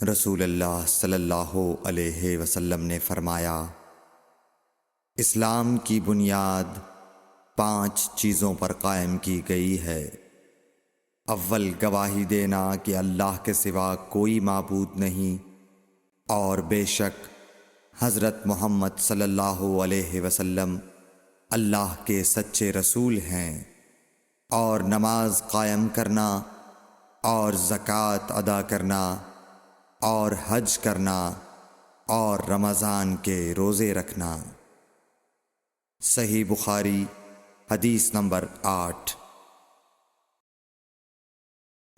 رسول اللہ صلی اللہ علیہ وسلم نے فرمایا، اسلام کی بنیاد 5 چیزوں پر قائم کی گئی ہے۔ اول، گواہی دینا کہ اللہ کے سوا کوئی معبود نہیں اور بے شک حضرت محمد صلی اللہ علیہ وسلم اللہ کے سچے رسول ہیں، اور نماز قائم کرنا اور زکوٰۃ ادا کرنا اور حج کرنا اور رمضان کے روزے رکھنا۔ صحیح بخاری حدیث نمبر 8۔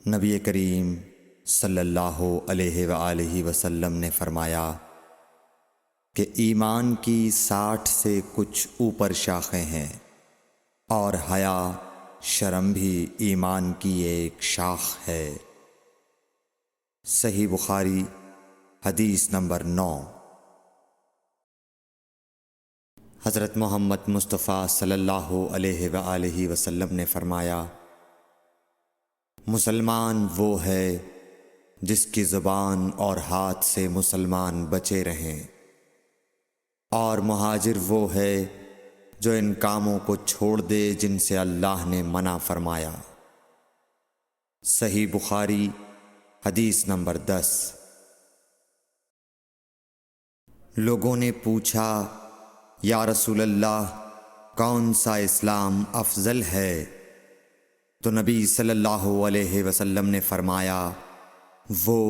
نبی کریم صلی اللہ علیہ وآلہ وسلم نے فرمایا کہ ایمان کی 60 سے کچھ اوپر شاخیں ہیں، اور حیا شرم بھی ایمان کی ایک شاخ ہے۔ صحیح بخاری حدیث نمبر 9۔ حضرت محمد مصطفیٰ صلی اللہ علیہ وآلہ وسلم نے فرمایا، مسلمان وہ ہے جس کی زبان اور ہاتھ سے مسلمان بچے رہیں، اور مہاجر وہ ہے جو ان کاموں کو چھوڑ دے جن سے اللہ نے منع فرمایا۔ صحیح بخاری حدیث نمبر 10۔ لوگوں نے پوچھا، یا رسول اللہ، کون سا اسلام افضل ہے؟ تو نبی صلی اللہ علیہ وسلم نے فرمایا، وہ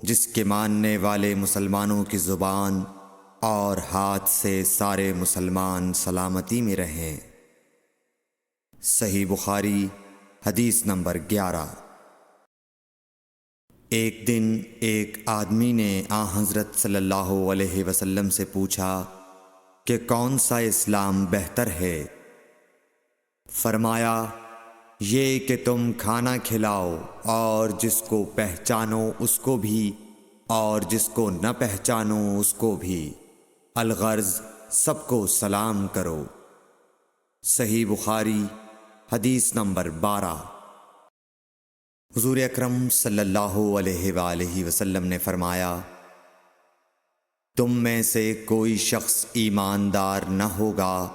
جس کے ماننے والے مسلمانوں کی زبان اور ہاتھ سے سارے مسلمان سلامتی میں رہیں۔ صحیح بخاری حدیث نمبر 11۔ ایک دن ایک آدمی نے حضرت صلی اللہ علیہ وسلم سے پوچھا کہ کون سا اسلام بہتر ہے؟ فرمایا، یہ کہ تم کھانا کھلاؤ اور جس کو پہچانو اس کو بھی اور جس کو نہ پہچانو اس کو بھی، الغرض سب کو سلام کرو۔ صحیح بخاری حدیث نمبر 12۔ حضور اکرم صلی اللہ علیہ وآلہ وسلم نے فرمایا، تم میں سے کوئی شخص ایماندار نہ ہوگا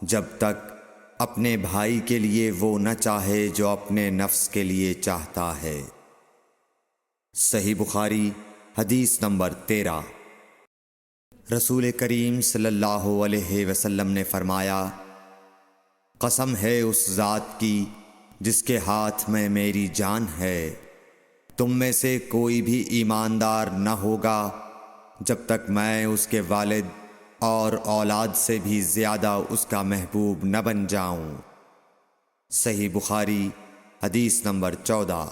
جب تک اپنے بھائی کے لیے وہ نہ چاہے جو اپنے نفس کے لیے چاہتا ہے۔ صحیح بخاری حدیث نمبر 13۔ رسول کریم صلی اللہ علیہ وسلم نے فرمایا، قسم ہے اس ذات کی جس کے ہاتھ میں میری جان ہے، تم میں سے کوئی بھی ایماندار نہ ہوگا جب تک میں اس کے والد اور اولاد سے بھی زیادہ اس کا محبوب نہ بن جاؤں۔ صحیح بخاری حدیث نمبر 14۔